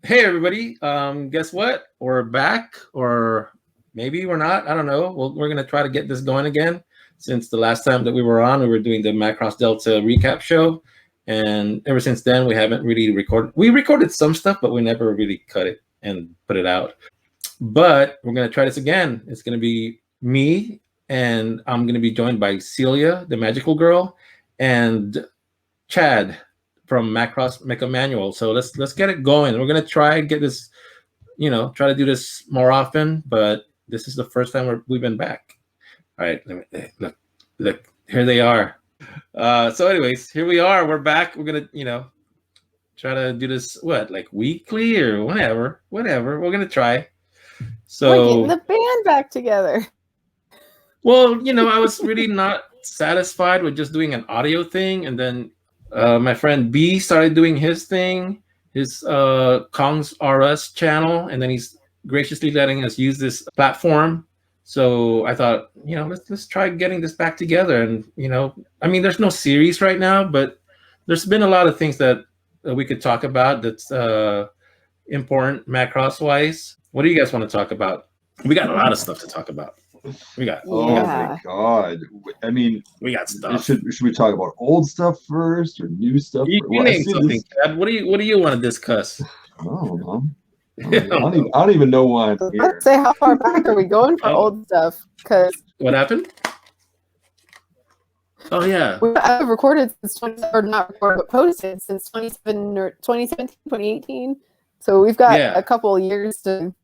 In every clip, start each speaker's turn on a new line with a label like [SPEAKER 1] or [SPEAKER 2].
[SPEAKER 1] Hey everybody, guess what? We're back, or maybe we're not. I don't know. We're gonna try to get this going again. Since the last time that we were on, we were doing the Macross Delta recap show, and ever since then, we haven't really recorded. We recorded some stuff, but we never really cut it and put it out. But we're gonna try this again. It's gonna be me, and I'm gonna be joined by Celia, the magical girl, and Chad from Macross Mecha Manual. So let's get it going. We're gonna try and get this, try to do this more often, but this is the first time we've been back. All right, look, here they are. So anyways, here we are. We're back. We're gonna, try to do this like weekly or whatever. We're gonna try. So
[SPEAKER 2] we're getting the band back together.
[SPEAKER 1] Well, I was really not satisfied with just doing an audio thing, and then my friend B started doing his thing, his Kong's RS channel, and then he's graciously letting us use this platform. So I thought, let's try getting this back together. And I mean, there's no series right now, but there's been a lot of things that we could talk about that's important Macross wise. What do you guys want to talk about? We got a lot of stuff to talk about. We got.
[SPEAKER 3] Oh my god! I mean,
[SPEAKER 1] we got stuff.
[SPEAKER 3] Should we talk about old stuff first or new stuff?
[SPEAKER 1] You name something, Chad. What do you want to discuss?
[SPEAKER 3] I don't know. I don't even know why I'm here.
[SPEAKER 2] Let's say, how far back are we going for old stuff? Because
[SPEAKER 1] what happened? Oh yeah,
[SPEAKER 2] I've recorded since not recorded, but posted since 2017, 2018. So we've got a couple of years to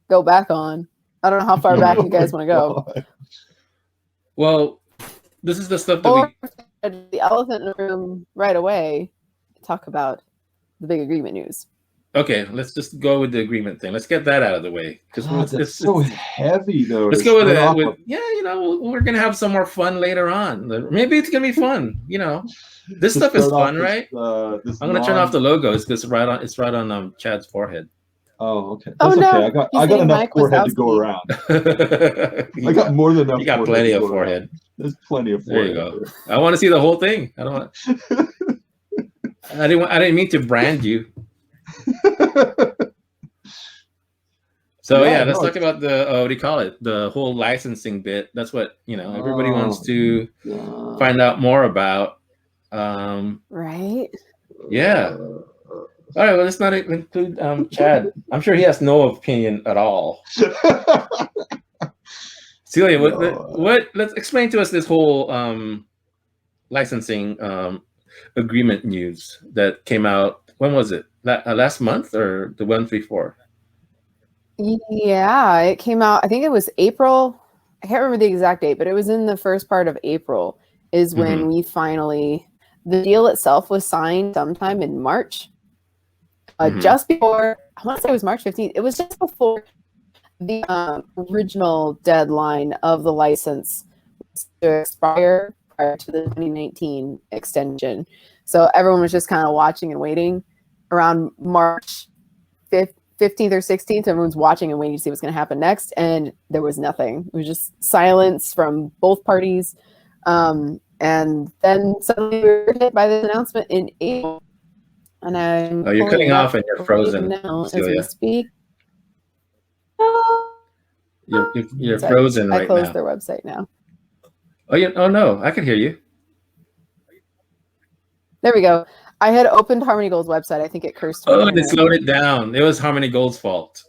[SPEAKER 2] go back on. I don't know how far back you guys want to go.
[SPEAKER 1] Well, this is the stuff that
[SPEAKER 2] the elephant in the room right away. Talk about the big agreement news.
[SPEAKER 1] Okay, let's just go with the agreement thing. Let's get that out of the way
[SPEAKER 3] because it's so heavy, though.
[SPEAKER 1] Let's go with it. We're gonna have some more fun later on. Maybe it's gonna be fun. This stuff is fun, right? I'm gonna turn off the logo. It's right on Chad's forehead.
[SPEAKER 3] Oh, okay. That's okay. I got enough forehead to go around. I got more than enough.
[SPEAKER 1] You got plenty of forehead.
[SPEAKER 3] There's plenty of forehead.
[SPEAKER 1] There you go. I want to see the whole thing. I don't want. I didn't mean to brand you. So let's talk about the what do you call it? The whole licensing bit. That's what everybody wants to find out more about.
[SPEAKER 2] Right.
[SPEAKER 1] Yeah. All right, well, let's not include Chad. I'm sure he has no opinion at all. Celia, what? Let's explain to us this whole licensing agreement news that came out. When was it? Last month or the 134?
[SPEAKER 2] Yeah, it came out. I think it was April. I can't remember the exact date, but it was in the first part of April. Is when we finally the deal itself was signed sometime in March. Just before, I want to say it was March 15th. It was just before the original deadline of the license to expire prior to the 2019 extension. So everyone was just kind of watching and waiting. Around March 15th or 16th, everyone's watching and waiting to see what's going to happen next. And there was nothing. It was just silence from both parties. And then suddenly we were hit by this announcement in April. And
[SPEAKER 1] you're cutting off and you're frozen
[SPEAKER 2] now as we speak.
[SPEAKER 1] You're frozen right now.
[SPEAKER 2] I closed their website now.
[SPEAKER 1] Oh yeah. Oh no, I can hear you.
[SPEAKER 2] There we go. I had opened Harmony Gold's website. I think it cursed.
[SPEAKER 1] Oh, and it slowed it down. It was Harmony Gold's fault.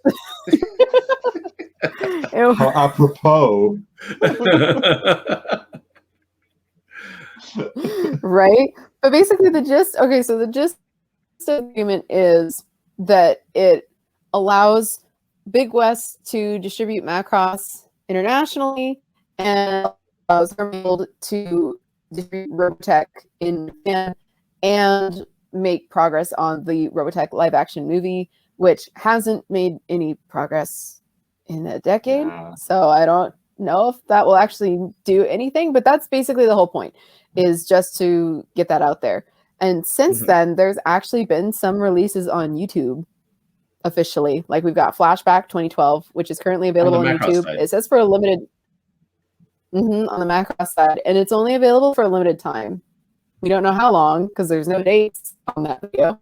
[SPEAKER 3] Apropos.
[SPEAKER 2] Right? But basically the gist agreement is that it allows Big West to distribute Macross internationally and allows Harmony Gold to distribute Robotech in Japan and make progress on the Robotech live action movie, which hasn't made any progress in a decade. So I don't know if that will actually do anything, but that's basically the whole point, is just to get that out there. And since then, there's actually been some releases on YouTube officially. Like we've got Flashback 2012, which is currently available on YouTube. Side. It says for a limited on the Macross side, and it's only available for a limited time. We don't know how long because there's no dates on that video,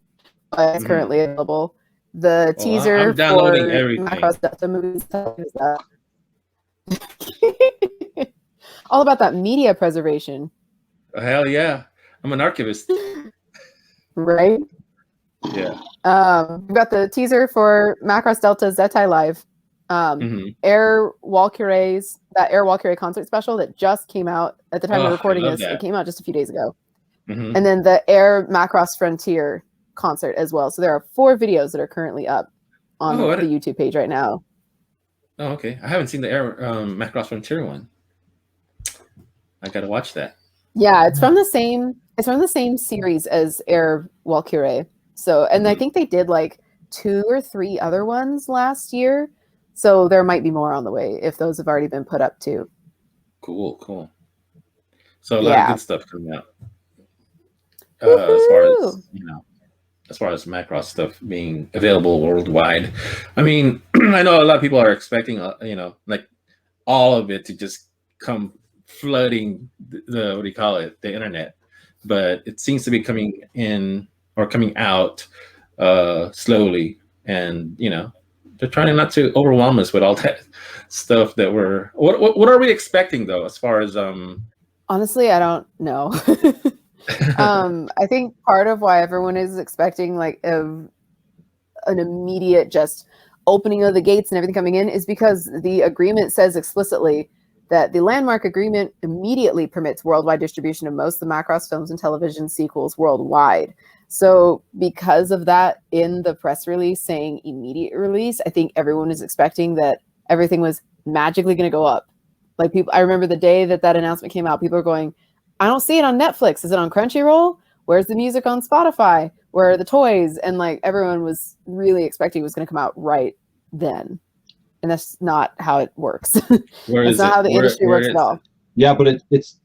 [SPEAKER 2] but it's currently available. The teaser
[SPEAKER 1] I'm downloading
[SPEAKER 2] for
[SPEAKER 1] everything.
[SPEAKER 2] Macross Delta movies. All about that media preservation.
[SPEAKER 1] Hell yeah. I'm an archivist.
[SPEAKER 2] Right?
[SPEAKER 1] Yeah.
[SPEAKER 2] We've got the teaser for Macross Delta Zetai Live. Air Walkyre's concert special that just came out at the time of recording this. It came out just a few days ago. And then the Air Macross Frontier concert as well. So there are 4 videos that are currently up on the YouTube page right now.
[SPEAKER 1] Oh, okay. I haven't seen the Air Macross Frontier one. I gotta watch that.
[SPEAKER 2] Yeah, it's from the same series as Air Walkyre. So, and I think they did like 2 or 3 other ones last year. So there might be more on the way if those have already been put up too.
[SPEAKER 1] Cool. So a lot of good stuff coming out. As far as Macross stuff being available worldwide. I mean, I know a lot of people are expecting, like all of it to just come flooding the internet, but it seems to be coming out slowly, and they're trying not to overwhelm us with all that stuff that what are we expecting though, as far as
[SPEAKER 2] honestly, I don't know. I think part of why everyone is expecting like an immediate just opening of the gates and everything coming in is because the agreement says explicitly that the landmark agreement immediately permits worldwide distribution of most of the Macross films and television sequels worldwide. So because of that, in the press release saying immediate release, I think everyone is expecting that everything was magically going to go up. Like I remember the day that announcement came out, people were going, I don't see it on Netflix. Is it on Crunchyroll? Where's the music on Spotify? Where are the toys? And like everyone was really expecting it was going to come out right then. And that's not how it works. That's not how the industry works at all.
[SPEAKER 3] Yeah, but it's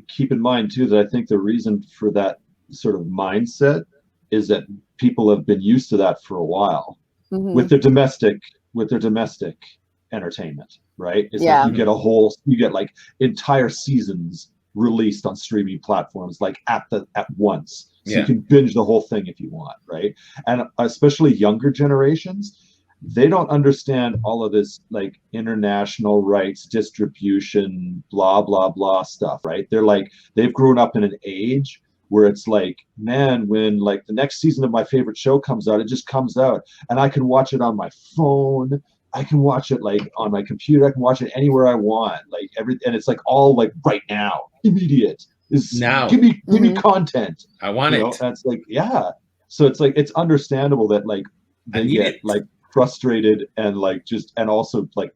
[SPEAKER 3] keep in mind too that I think the reason for that sort of mindset is that people have been used to that for a while with their domestic entertainment, right? It's like you get like entire seasons released on streaming platforms like at once. So you can binge the whole thing if you want, right? And especially younger generations, they don't understand all of this like international rights distribution, blah, blah, blah stuff, right? They're like, they've grown up in an age where it's like, man, when like the next season of my favorite show comes out, it just comes out and I can watch it on my phone. I can watch it like on my computer. I can watch it anywhere I want. Like and it's like all like right now, immediate. Give me content.
[SPEAKER 1] I want it.
[SPEAKER 3] That's like, yeah. So it's like, it's understandable that like they get like frustrated and like and also like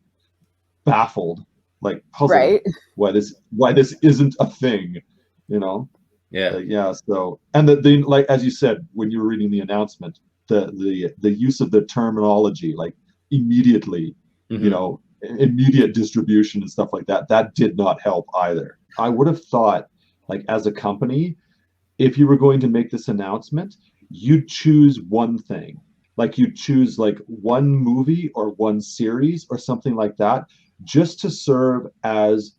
[SPEAKER 3] baffled, like puzzled,
[SPEAKER 2] right?
[SPEAKER 3] Why this isn't a thing, So, and the like, as you said when you were reading the announcement, the use of the terminology like immediately, immediate distribution and stuff like that did not help either. I would have thought, like, as a company, if you were going to make this announcement, you'd choose one thing. Like you choose like one movie or one series or something like that, just to serve as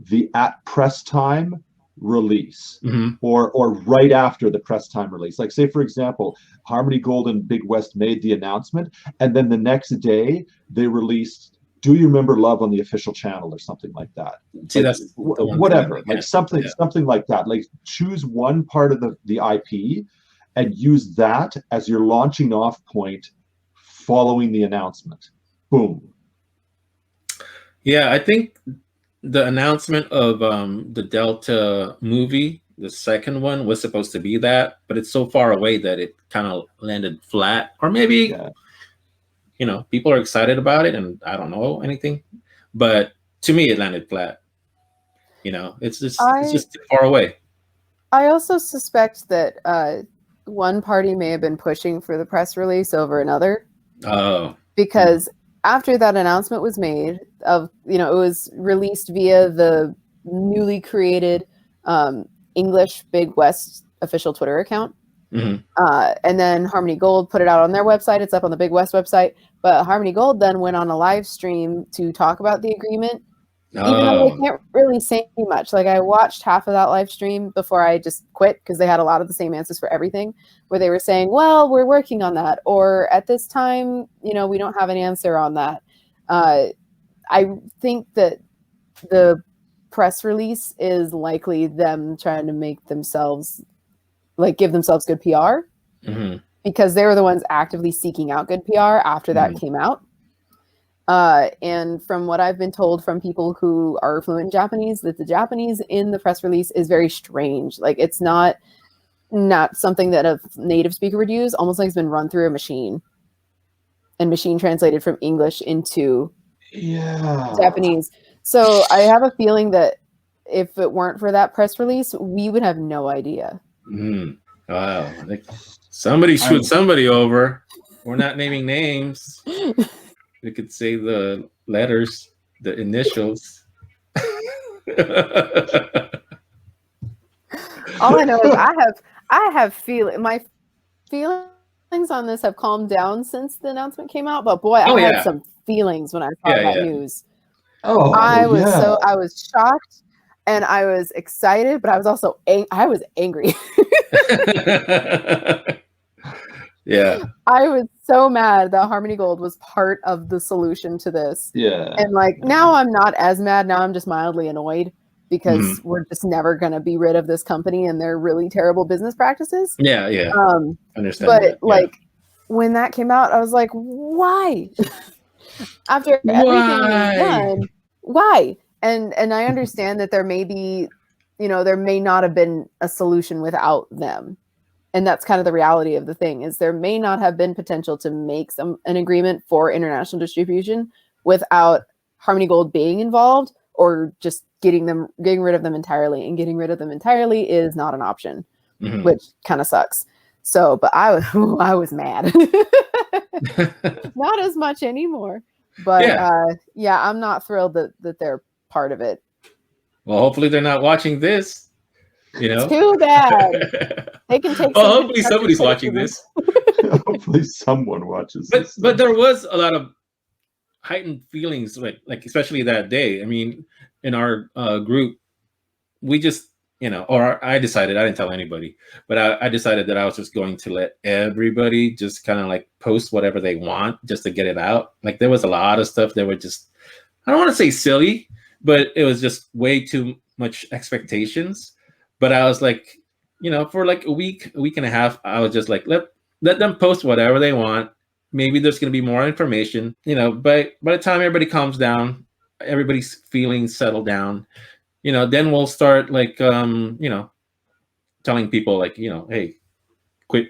[SPEAKER 3] the at press time release, or right after the press time release. Like say, for example, Harmony Gold and Big West made the announcement, and then the next day they released Do You Remember Love on the official channel or something like that.
[SPEAKER 1] See,
[SPEAKER 3] like,
[SPEAKER 1] that's
[SPEAKER 3] whatever, like something like that. Like choose one part of the IP and use that as your launching off point following the announcement. Boom.
[SPEAKER 1] Yeah, I think the announcement of the Delta movie, the second one, was supposed to be that, but it's so far away that it kind of landed flat. Or maybe, people are excited about it, and I don't know anything. But to me, it landed flat. It's just too far away.
[SPEAKER 2] I also suspect that one party may have been pushing for the press release over another.
[SPEAKER 1] Oh.
[SPEAKER 2] Because after that announcement was made it was released via the newly created English Big West official Twitter account. And then Harmony Gold put it out on their website. It's up on the Big West website. But Harmony Gold then went on a live stream to talk about the agreement. Even though they
[SPEAKER 1] Oh.
[SPEAKER 2] can't really say much. Like I watched half of that live stream before I just quit because they had a lot of the same answers for everything, where they were saying, well, we're working on that, or at this time, you know, we don't have an answer on that. I think that the press release is likely them trying to make themselves, like, give themselves good PR, because they were the ones actively seeking out good PR after that came out. And from what I've been told from people who are fluent in Japanese, that the Japanese in the press release is very strange. Like it's not something that a native speaker would use, almost like it's been run through a machine and machine translated from English into Japanese. So I have a feeling that if it weren't for that press release, we would have no idea.
[SPEAKER 1] Wow. Like, somebody screwed somebody over. We're not naming names. We could say the letters, the initials.
[SPEAKER 2] All I know is I have my feelings on this have calmed down since the announcement came out, but boy, I had some feelings when I saw that news. I was shocked and I was excited, but I was also angry.
[SPEAKER 1] Yeah.
[SPEAKER 2] I was so mad that Harmony Gold was part of the solution to this.
[SPEAKER 3] Yeah.
[SPEAKER 2] And like now I'm not as mad. Now I'm just mildly annoyed because we're just never going to be rid of this company and their really terrible business practices.
[SPEAKER 1] Yeah. Understand.
[SPEAKER 2] But like when that came out, I was like, why? After everything was done, why? And I understand that there may be, you know, there may not have been a solution without them. And that's kind of the reality of the thing, is there may not have been potential to make an agreement for international distribution without Harmony Gold being involved, or just getting rid of them entirely. And getting rid of them entirely is not an option, which kind of sucks. So, but I was mad. Not as much anymore. But I'm not thrilled that they're part of it.
[SPEAKER 1] Well, hopefully they're not watching this. You know,
[SPEAKER 2] too bad. They can take.
[SPEAKER 1] Well, hopefully somebody's watching this.
[SPEAKER 3] Hopefully someone watches this.
[SPEAKER 1] But there was a lot of heightened feelings, like especially that day. I mean, in our group, we just, you know, or I decided, I didn't tell anybody, but I decided that I was just going to let everybody just kind of like post whatever they want just to get it out. Like there was a lot of stuff that were just, I don't want to say silly, but it was just way too much expectations. But I was like, you know, for like a week and a half, I was just like, let them post whatever they want. Maybe there's going to be more information, you know, but by the time everybody calms down, everybody's feelings settle down, you know, then we'll start like, you know, telling people like, you know, hey, quit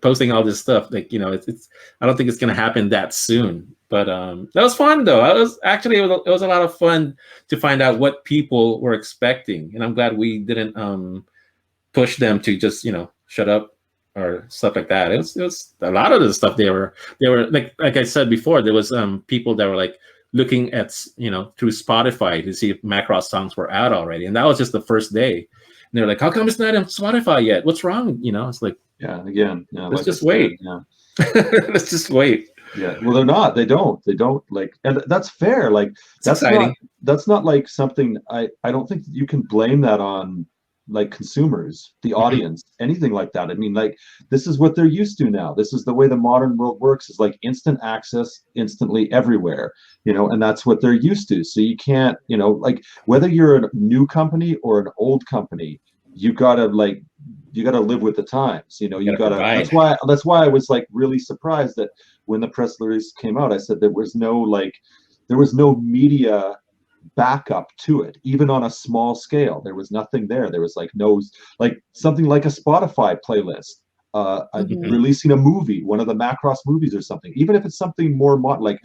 [SPEAKER 1] posting all this stuff. Like, you know, it's I don't think it's going to happen that soon. But that was fun though. It was a lot of fun to find out what people were expecting, and I'm glad we didn't push them to just, you know, shut up or stuff like that. It was a lot of the stuff they were like I said before, there was people that were like looking at, you know, through Spotify to see if Macross songs were out already, and that was just the first day. And they're like, how come it's not on Spotify yet? What's wrong? You know, it's like, let's just wait. Let's just wait.
[SPEAKER 3] Yeah, well, they're not. They don't like, and that's fair. Like, that's
[SPEAKER 1] exciting.
[SPEAKER 3] That's not like something. I don't think you can blame that on like consumers, the audience, anything like that. I mean, like, this is what they're used to now. This is the way the modern world works. Is like instant access, instantly everywhere. You know, and that's what they're used to. So you can't, you know, like whether you're a new company or an old company, you gotta live with the times. You know, you gotta. That's why I was like really surprised that when the press release came out, I said there was no media backup to it, even on a small scale. There was nothing there. There was like no, like something like a Spotify playlist, releasing a movie, one of the Macross movies or something, even if it's something more like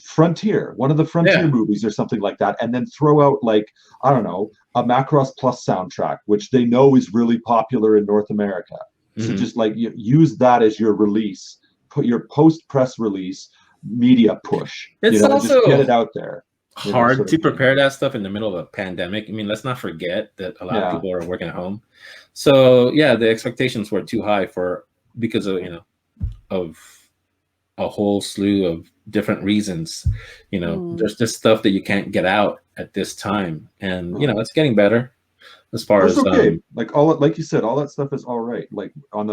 [SPEAKER 3] Frontier, one of the Frontier movies or something like that, and then throw out like, I don't know, a Macross Plus soundtrack, which they know is really popular in North America. So just like use that as your release, put your post-press release media push.
[SPEAKER 1] It's also
[SPEAKER 3] just get it out there.
[SPEAKER 1] Hard to prepare that stuff in the middle of a pandemic. I mean, let's not forget that a lot of people are working at home. So yeah, the expectations were too high because of, you know, of a whole slew of different reasons. You know, there's just stuff that you can't get out at this time, and it's getting better as far
[SPEAKER 3] That's
[SPEAKER 1] as
[SPEAKER 3] okay. Like you said, all that stuff is all right. Like on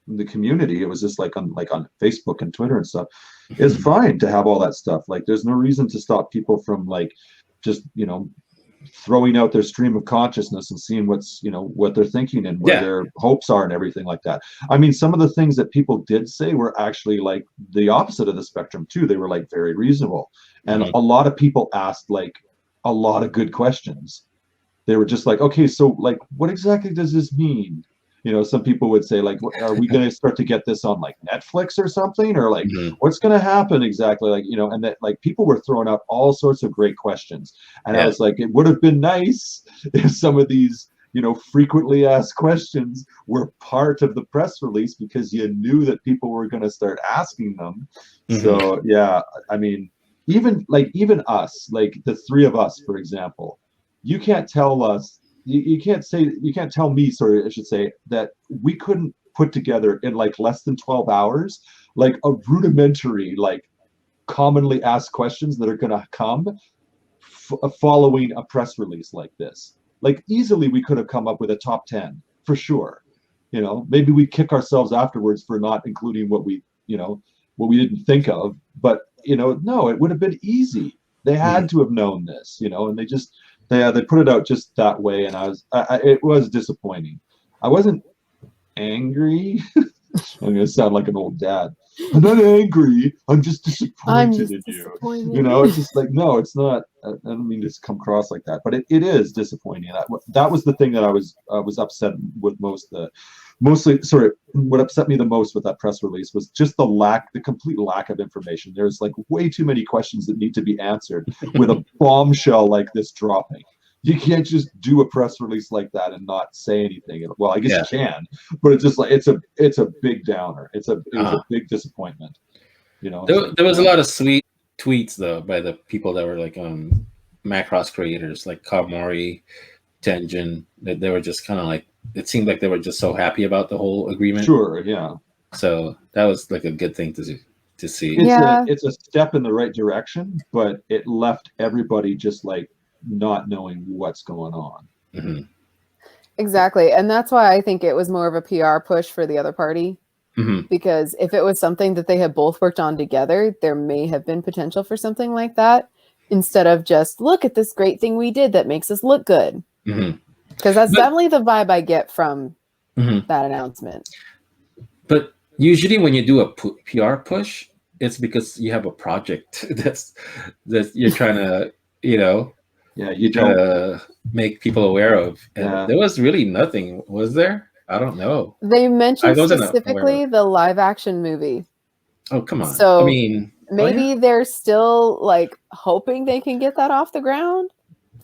[SPEAKER 3] the community, it was just like on Facebook and Twitter and stuff. It's fine to have all that stuff. Like there's no reason to stop people from like just throwing out their stream of consciousness and seeing what they're thinking and where their hopes are and everything like that. I mean, some of the things that people did say were actually like the opposite of the spectrum too. They were like very reasonable, and a lot of people asked like a lot of good questions. They were just like, okay, so like what exactly does this mean? Some people would say like, are we going to start to get this on like Netflix or something, or like what's going to happen exactly, like and that like people were throwing out all sorts of great questions, and I was like, it would have been nice if some of these frequently asked questions were part of the press release, because you knew that people were going to start asking them. So yeah, I mean, even us, like the three of us, for example, you can't tell us. You can't tell me, sorry, I should say, that we couldn't put together in like less than 12 hours, like a rudimentary, like commonly asked questions that are going to come following a press release like this. Like easily we could have come up with a top 10 for sure. Maybe we kick ourselves afterwards for not including what we didn't think of, but no, it would have been easy. They had to have known this, and they just, they put it out just that way, and it was disappointing. I wasn't angry. I'm gonna sound like an old dad. I'm not angry. I'm just disappointed in you. It's just like, no, it's not. I don't mean to come across like that, but it is disappointing. That was the thing that I was upset with mostly. Sorry, what upset me the most with that press release was just the complete lack of information. There's like way too many questions that need to be answered with a bombshell like this dropping. You can't just do a press release like that and not say anything. Well, I guess you can, but it's just like it's a big downer. It was a big disappointment.
[SPEAKER 1] There was a lot of sweet tweets though by the people that were like Macross creators, like Kamori, Tenjin. That they were just kind of like, it seemed like they were just so happy about the whole agreement.
[SPEAKER 3] Sure, yeah.
[SPEAKER 1] So that was like a good thing to see.
[SPEAKER 3] It's a step in the right direction, but it left everybody just like not knowing what's going on.
[SPEAKER 2] Exactly. And that's why I think it was more of a PR push for the other party, because if it was something that they had both worked on together, there may have been potential for something like that, instead of just, look at this great thing we did that makes us look good. Because that's definitely the vibe I get from that announcement.
[SPEAKER 1] But usually when you do a PR push, it's because you have a project that you're trying to, you try to make people aware of. And there was really nothing, was there? I don't know.
[SPEAKER 2] They mentioned specifically the live action movie.
[SPEAKER 1] Oh, come on.
[SPEAKER 2] So
[SPEAKER 1] I mean,
[SPEAKER 2] maybe they're still like hoping they can get that off the ground.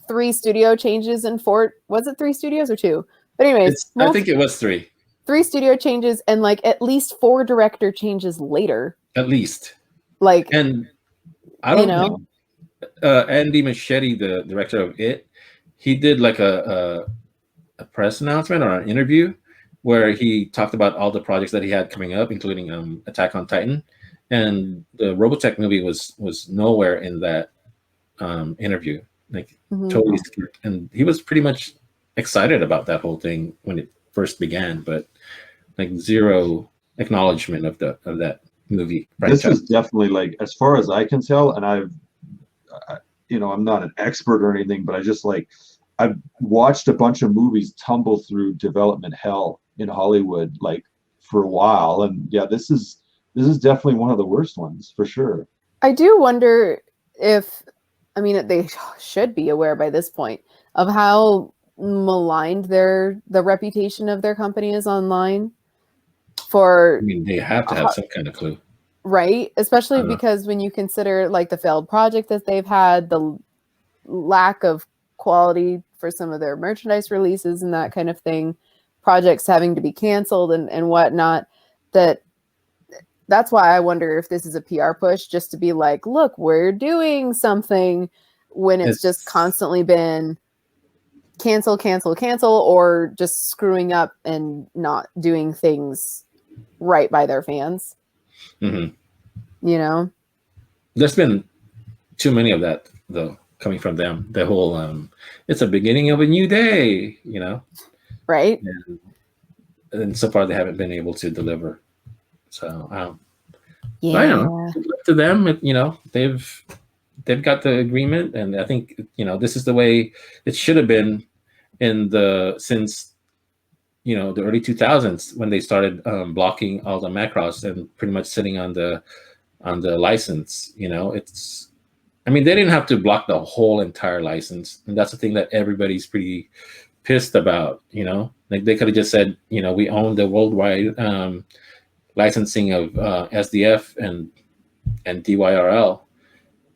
[SPEAKER 2] 3 studio changes and 4, was it 3 studios or 2? But anyways,
[SPEAKER 1] I think it was 3.
[SPEAKER 2] 3 studio changes and like at least 4 director changes later.
[SPEAKER 1] At least.
[SPEAKER 2] Like,
[SPEAKER 1] and I don't know. Andy Machete, the director of it, he did like a press announcement or an interview where he talked about all the projects that he had coming up, including Attack on Titan, and the Robotech movie was nowhere in that interview. Like totally skipped. And he was pretty much excited about that whole thing when it first began, but like zero acknowledgement of that movie franchise.
[SPEAKER 3] This is definitely, like, as far as I can tell, and I'm not an expert or anything, but I've watched a bunch of movies tumble through development hell in Hollywood, like, for a while, and yeah, this is definitely one of the worst ones for sure.
[SPEAKER 2] I do wonder if, they should be aware by this point of how maligned the reputation of their company is online.
[SPEAKER 1] They have to have some kind of clue,
[SPEAKER 2] right? Especially because when you consider like the failed project that they've had, the lack of quality for some of their merchandise releases and that kind of thing, projects having to be canceled and whatnot, that's why I wonder if this is a PR push just to be like, look, we're doing something, when it's just constantly been cancel, or just screwing up and not doing things right by their fans.
[SPEAKER 1] There's been too many of that though. coming from them. The whole it's a beginning of a new day,
[SPEAKER 2] Right.
[SPEAKER 1] and so far they haven't been able to deliver. So but I don't know.
[SPEAKER 2] Yeah.
[SPEAKER 1] Good luck to them. They've got the agreement, and I think this is the way it should have been since the early 2000s when they started blocking all the Macross and pretty much sitting on the license. I mean, they didn't have to block the whole entire license, and that's the thing that everybody's pretty pissed about. Like they could have just said, we own the worldwide licensing of SDF and DYRL,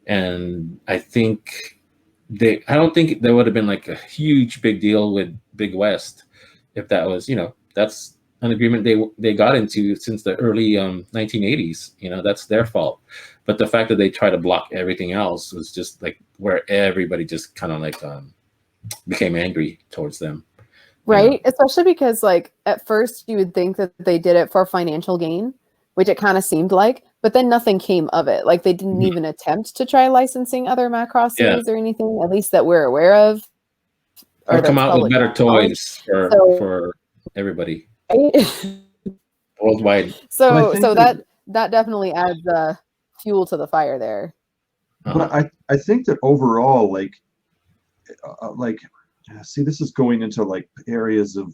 [SPEAKER 1] and I don't think there would have been like a huge big deal with Big West if that was, that's an agreement they got into since the early 1980s. That's their fault. But the fact that they try to block everything else was just like where everybody just kind of like became angry towards them.
[SPEAKER 2] Right. Especially because like at first you would think that they did it for financial gain, which it kind of seemed like, but then nothing came of it. Like they didn't even attempt to try licensing other Macrosses or anything, at least that we're aware of.
[SPEAKER 1] Or come out with better toys for everybody.
[SPEAKER 2] Right?
[SPEAKER 1] Worldwide.
[SPEAKER 2] So that definitely adds fuel to the fire there.
[SPEAKER 3] But I think that overall, see, this is going into like areas of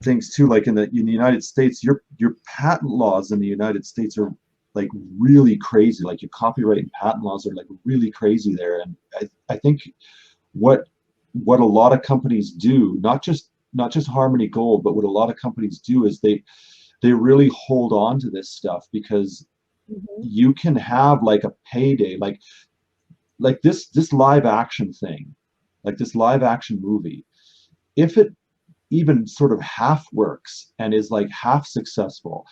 [SPEAKER 3] things too. Like in the United States, your patent laws in the United States are like really crazy. Like your copyright and patent laws are like really crazy there. And I think what a lot of companies do, not just Harmony Gold, but what a lot of companies do is they really hold on to this stuff because you can have like a payday, like this live action thing, like this live action movie. If it even sort of half works and is like half successful,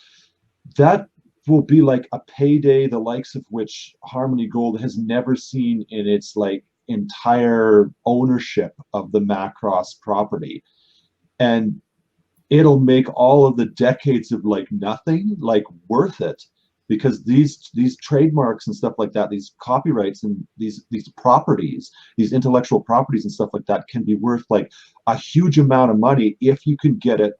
[SPEAKER 3] that will be like a payday the likes of which Harmony Gold has never seen in its like entire ownership of the Macross property. And it'll make all of the decades of like nothing like worth it, because these trademarks and stuff like that, these copyrights and these properties, these intellectual properties and stuff like that can be worth like a huge amount of money if you can get it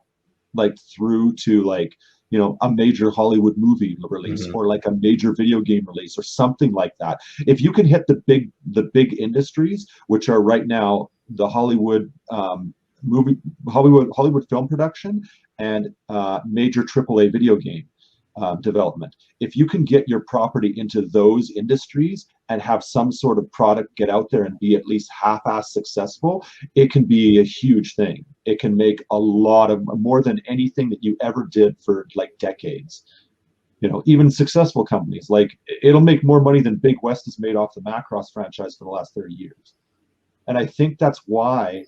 [SPEAKER 3] like through to like a major Hollywood movie release or like a major video game release or something like that. If you can hit the big industries, which are right now the Hollywood Hollywood film production and major AAA video game development. If you can get your property into those industries and have some sort of product get out there and be at least half-ass successful, it can be a huge thing. It can make a lot of more than anything that you ever did for like decades. Even successful companies, like it'll make more money than Big West has made off the Macross franchise for the last 30 years. And I think that's why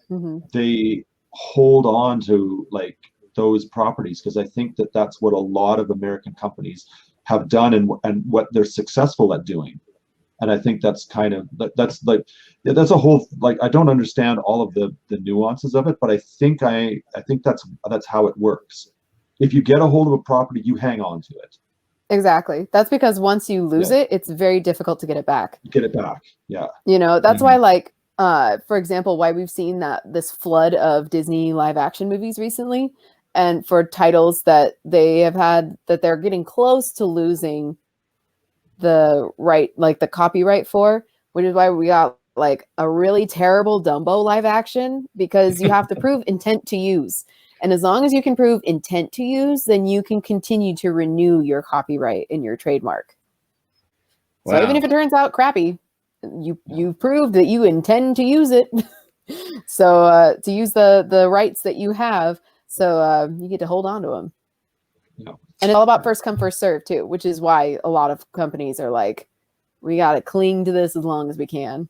[SPEAKER 3] they hold on to like those properties, because I think that that's what a lot of American companies have done and what they're successful at doing. And I think that's kind of that's a whole, like, I don't understand all of the nuances of it, but I think that's how it works. If you get a hold of a property, you hang on to it.
[SPEAKER 2] Exactly. That's because once you lose it, it's very difficult to get it back.
[SPEAKER 3] Yeah.
[SPEAKER 2] That's why, like, for example, why we've seen this flood of Disney live action movies recently, and for titles that they have had that they're getting close to losing the copyright for, which is why we got like a really terrible Dumbo live action, because you have to prove intent to use. And as long as you can prove intent to use, then you can continue to renew your copyright and your trademark. Wow. So even if it turns out crappy, you proved that you intend to use it. So to use the rights that you have, so you get to hold on to them.
[SPEAKER 3] Yeah.
[SPEAKER 2] And it's all about first come, first serve too, which is why a lot of companies are like, we got to cling to this as long as we can.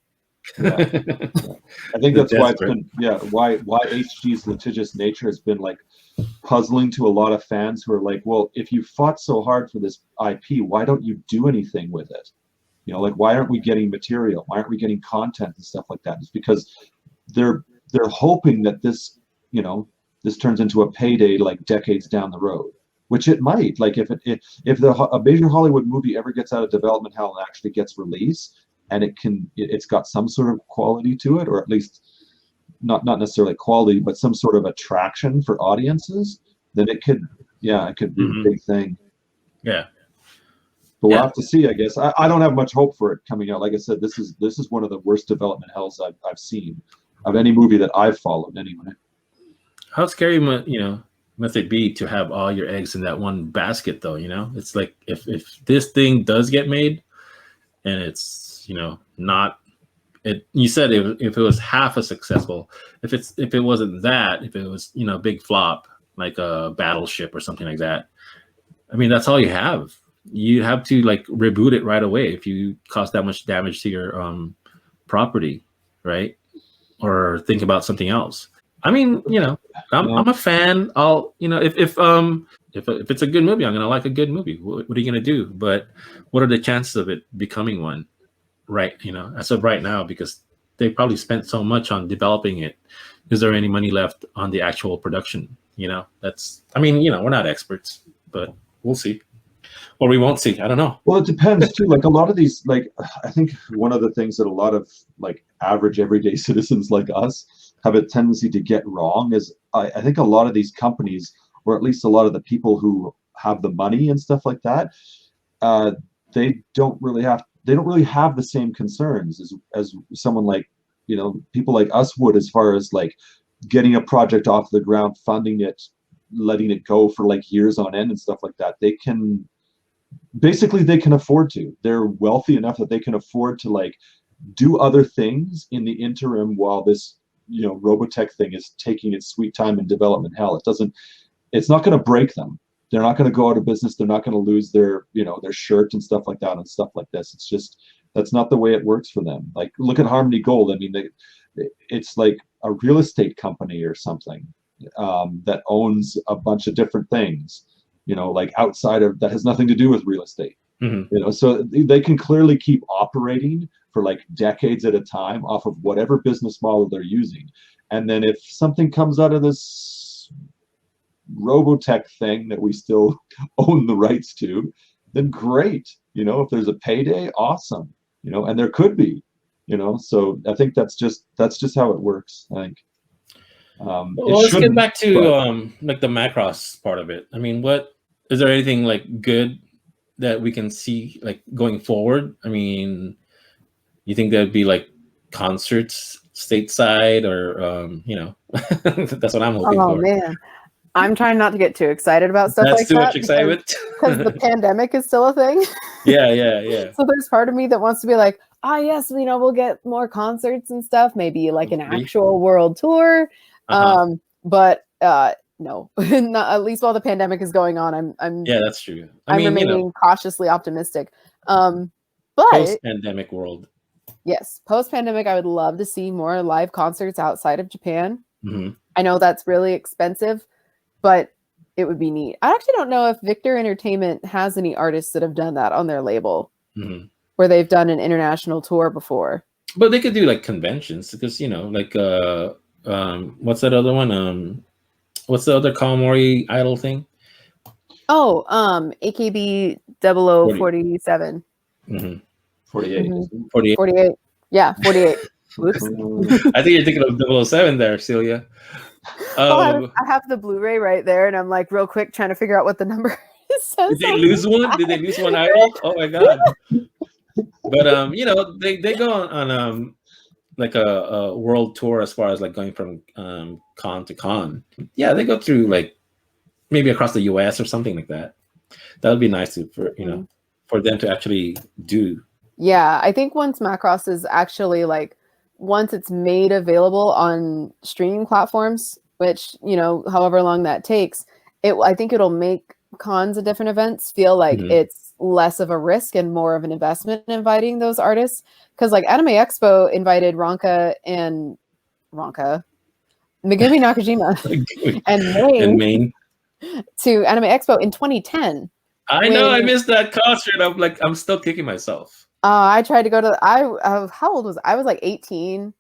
[SPEAKER 3] Yeah. I think that's why it's been, why HG's litigious nature has been like puzzling to a lot of fans who are like, well, if you fought so hard for this IP, why don't you do anything with it? Like, why aren't we getting material? Why aren't we getting content and stuff like that? It's because they're hoping that this, this turns into a payday like decades down the road, which it might. Like if a major Hollywood movie ever gets out of development hell and actually gets released, and it's got some sort of quality to it, or at least not necessarily quality, but some sort of attraction for audiences, then it could be a big thing.
[SPEAKER 1] Yeah.
[SPEAKER 3] But we'll have to see, I guess. I don't have much hope for it coming out. Like I said, this is one of the worst development hells I've seen of any movie that I've followed anyway.
[SPEAKER 1] How scary, must it be to have all your eggs in that one basket, though? It's like if this thing does get made, and it's not it. You said if it was half as successful, if it wasn't that, if it was big flop like a Battleship or something like that. I mean, that's all you have. You have to like reboot it right away if you cause that much damage to your property, right? Or think about something else. I mean, I'm a fan. I'll if it's a good movie, I'm gonna like a good movie. What are you gonna do? But what are the chances of it becoming one? Right, as of right now, because they probably spent so much on developing it. Is there any money left on the actual production? We're not experts, but we'll see. Or we won't see. I don't know.
[SPEAKER 3] Well, it depends too. Like a lot of these, like I think one of the things that a lot of like average everyday citizens like us have a tendency to get wrong is I think a lot of these companies, or at least a lot of the people who have the money and stuff like that, they don't really have the same concerns as someone like people like us would, as far as like getting a project off the ground, funding it, letting it go for like years on end and stuff like that. They can afford to. They're wealthy enough that they can afford to like do other things in the interim while this Robotech thing is taking its sweet time in development hell. It's not going to break them. They're not going to go out of business. They're not going to lose their their shirt and stuff like that and stuff like this. It's just that's not the way it works for them. Like look at Harmony Gold. I mean, it's like a real estate company or something that owns a bunch of different things. Like outside of that has nothing to do with real estate.
[SPEAKER 1] Mm-hmm.
[SPEAKER 3] So they can clearly keep operating for like decades at a time off of whatever business model they're using. And then if something comes out of this Robotech thing that we still own the rights to, then great. If there's a payday, awesome. And there could be, so I think that's just how it works, I think.
[SPEAKER 1] Well, let's get back to like the Macross part of it. I mean, what is there anything like good that we can see like going forward? I mean, you think there'd be like concerts stateside, or that's what I'm hoping for.
[SPEAKER 2] Oh man, I'm trying not to get too excited about stuff like that.
[SPEAKER 1] That's too much excitement
[SPEAKER 2] because the pandemic is still a thing.
[SPEAKER 1] Yeah.
[SPEAKER 2] So there's part of me that wants to be like, yes, we'll get more concerts and stuff, maybe like an actual world tour. But no, not, at least while the pandemic is going on, I'm
[SPEAKER 1] yeah, that's true.
[SPEAKER 2] I'm remaining cautiously optimistic. But
[SPEAKER 1] post-pandemic world.
[SPEAKER 2] Yes, post-pandemic, I would love to see more live concerts outside of Japan.
[SPEAKER 1] Mm-hmm.
[SPEAKER 2] I know that's really expensive, but it would be neat. I actually don't know if Victor Entertainment has any artists that have done that on their label, where they've done an international tour before.
[SPEAKER 1] But they could do like conventions, because like what's that other one? What's the other Kawamori Idol thing?
[SPEAKER 2] Oh, AKB 0047.
[SPEAKER 3] 48.
[SPEAKER 2] 48. Yeah, 48. Oops.
[SPEAKER 1] I think you're thinking of 007 there, Celia.
[SPEAKER 2] I have the Blu-ray right there, and I'm like real quick trying to figure out what the number is.
[SPEAKER 1] Did they lose one? Did they lose one idol? Oh my god! But they go on like a world tour, as far as like going from con to con. Yeah, they go through like maybe across the U.S. or something like that. That would be nice for them to actually do. Yeah,
[SPEAKER 2] I think once Macross is actually like, once it's made available on streaming platforms, which however long that takes, I think it'll make cons and different events feel like it's less of a risk and more of an investment in inviting those artists. Because like Anime Expo invited Megumi Nakajima and Maine to Anime Expo in 2010.
[SPEAKER 1] I know, I missed that concert. I'm still kicking myself.
[SPEAKER 2] I tried to go to how old was I? I was like 18.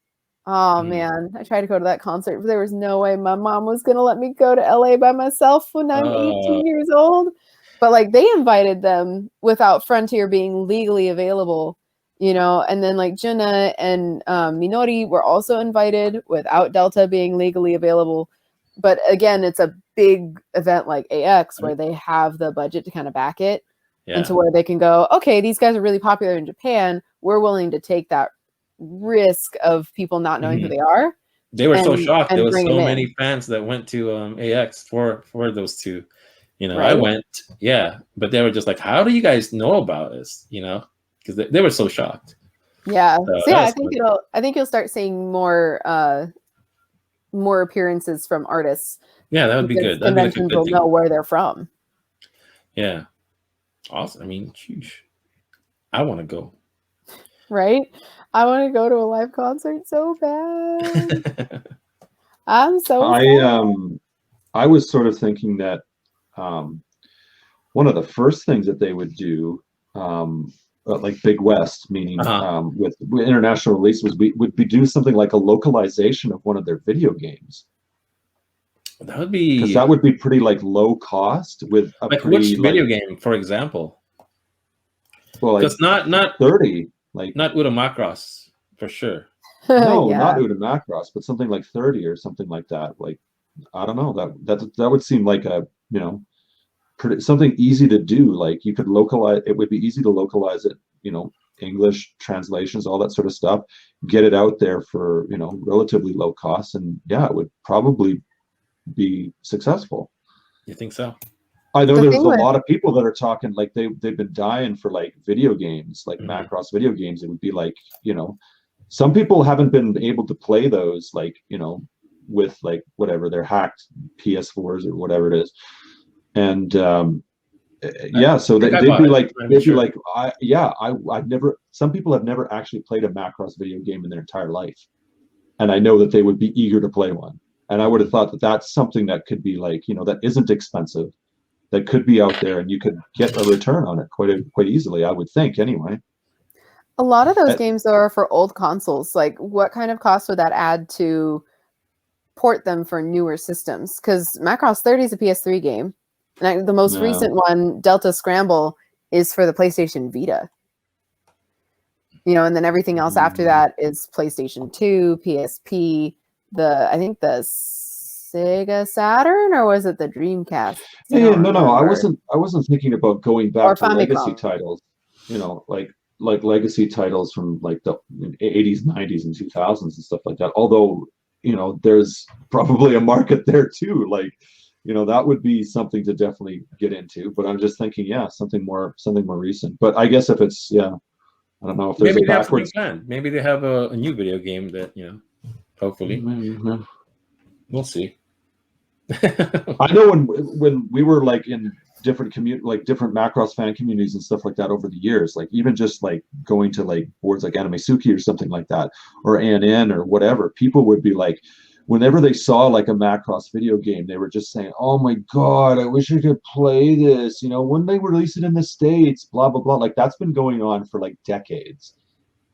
[SPEAKER 2] Oh man, I tried to go to that concert, but there was no way my mom was gonna let me go to LA by myself when I'm 18 years old. But like they invited them without Frontier being legally available, you know, and then like Juna and Minori were also invited without Delta being legally available. But again, it's a big event like AX where they have the budget to kind of back it.
[SPEAKER 1] Yeah.
[SPEAKER 2] And to where they can go, okay, these guys are really popular in Japan. We're willing to take that risk of people not knowing who they are.
[SPEAKER 1] They were so shocked. There was
[SPEAKER 2] bring
[SPEAKER 1] so
[SPEAKER 2] them in.
[SPEAKER 1] many fans that went to AX for those two. You know, I
[SPEAKER 2] Right.
[SPEAKER 1] went, yeah, but they were just like, "How do you guys know about this?" You know, because they were so shocked.
[SPEAKER 2] Yeah.
[SPEAKER 1] So
[SPEAKER 2] So yeah,
[SPEAKER 1] that's good.
[SPEAKER 2] I think you'll start seeing more appearances from artists.
[SPEAKER 1] Yeah, that would be
[SPEAKER 2] because
[SPEAKER 1] good. That'd be like a
[SPEAKER 2] conventions
[SPEAKER 1] good
[SPEAKER 2] will
[SPEAKER 1] thing.
[SPEAKER 2] know where they're from.
[SPEAKER 1] Yeah, awesome. I mean, sheesh. I want to go.
[SPEAKER 2] Right? I want to go to a live concert so bad. I'm so sad.
[SPEAKER 3] I was sort of thinking that one of the first things that they would do, like Big West, meaning with international release, would be do something like a localization of one of their video games.
[SPEAKER 1] That would be
[SPEAKER 3] because that would be pretty like low cost with a
[SPEAKER 1] like
[SPEAKER 3] pretty
[SPEAKER 1] which video game, for example?
[SPEAKER 3] Well, like
[SPEAKER 1] because not
[SPEAKER 3] 30, like
[SPEAKER 1] not Uda Macross for sure.
[SPEAKER 3] no,
[SPEAKER 2] Yeah.
[SPEAKER 3] not Uda Macross, but something like 30 or something like that. Like I don't know, that would seem like a pretty something easy to do. Like you could localize it, would be easy to localize it, English translations, all that sort of stuff, get it out there for relatively low cost, and yeah, it would probably be successful.
[SPEAKER 1] You think so?
[SPEAKER 3] I know there's a lot of people that are talking like they've been dying for like video games, like Macross video games. It would be like, some people haven't been able to play those like, with like whatever their hacked PS4s or whatever it is. And yeah, so they'd be like, I've never, some people have never actually played a Macross video game in their entire life. And I know that they would be eager to play one. And I would have thought that that's something that could be like, that isn't expensive, that could be out there, and you could get a return on it quite easily, I would think, anyway.
[SPEAKER 2] A lot of those games, though, are for old consoles. Like, what kind of cost would that add to port them for newer systems? Because Macross 30 is a PS3 game. And the most recent one, Delta Scramble, is for the PlayStation Vita. And then everything else after that is PlayStation 2, PSP, I think the Sega Saturn, or was it the Dreamcast?
[SPEAKER 3] No, I wasn't thinking about going back to legacy titles, like legacy titles from like the 80s, 90s, and 2000s and stuff like that. Although, there's probably a market there too. Like, that would be something to definitely get into. But I'm just thinking, something more recent. But I guess if it's, I don't know if there's
[SPEAKER 1] maybe
[SPEAKER 3] a backwards
[SPEAKER 1] plan. Maybe they have a new video game that hopefully we'll see.
[SPEAKER 3] I know when we were like in different different Macross fan communities and stuff like that over the years, like even just like going to like boards like Anime Suki or something like that, or ANN or whatever, people would be like, whenever they saw like a Macross video game, they were just saying, "Oh my God, I wish I could play this. When they release it in the States, blah blah blah." Like that's been going on for like decades.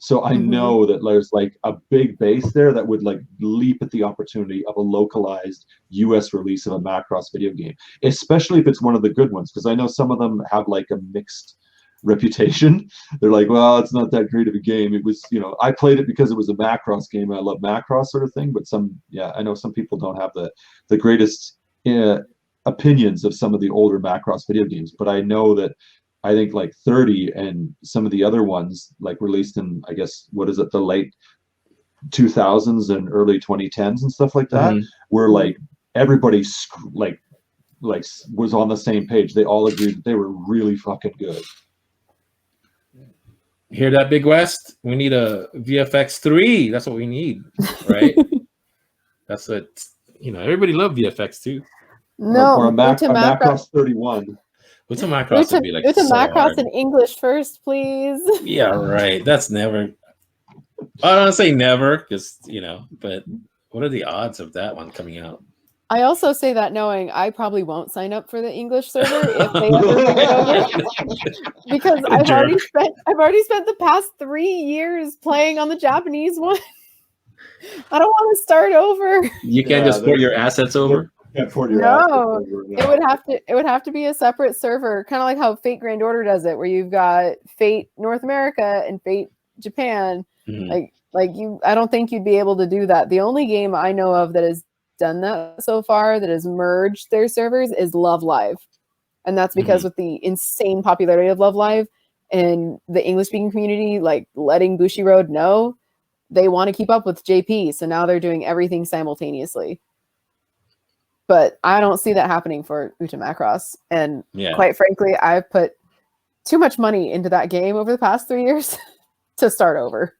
[SPEAKER 3] So I know that there's like a big base there that would like leap at the opportunity of a localized US release of a Macross video game, especially if it's one of the good ones, because I know some of them have like a mixed reputation. They're like, well, it's not that great of a game. It was, I played it because it was a Macross game. I love Macross sort of thing. But I know some people don't have the greatest opinions of some of the older Macross video games. But I know that I think like 30 and some of the other ones like released in, I guess, what is it, the late 2000s and early 2010s and stuff like that, where like everybody like was on the same page. They all agreed that they were really fucking good.
[SPEAKER 1] Hear that, Big West? We need a VFX 3. That's what we need, right? That's what everybody loved VFX 2.
[SPEAKER 2] No,
[SPEAKER 3] or a Macross 31.
[SPEAKER 1] What's a Macross would be like?
[SPEAKER 2] It's a Macross in English first, please.
[SPEAKER 1] Yeah, right. That's never. I don't say never, because but what are the odds of that one coming out?
[SPEAKER 2] I also say that knowing I probably won't sign up for the English server if they ever bring it over, because I've already spent the past 3 years playing on the Japanese one. I don't want to start over.
[SPEAKER 1] You can't just port your assets over.
[SPEAKER 3] It
[SPEAKER 2] would have to be a separate server, kind of like how Fate Grand Order does it, where you've got Fate North America and Fate Japan.
[SPEAKER 1] Mhm.
[SPEAKER 2] Like you, I don't think you'd be able to do that. The only game I know of that has done that so far, that has merged their servers, is Love Live. And that's because with the insane popularity of Love Live and the English speaking community, like letting Bushiroad know, they want to keep up with JP. So now they're doing everything simultaneously. But I don't see that happening for Uta Macross. And quite frankly, I've put too much money into that game over the past 3 years to start over.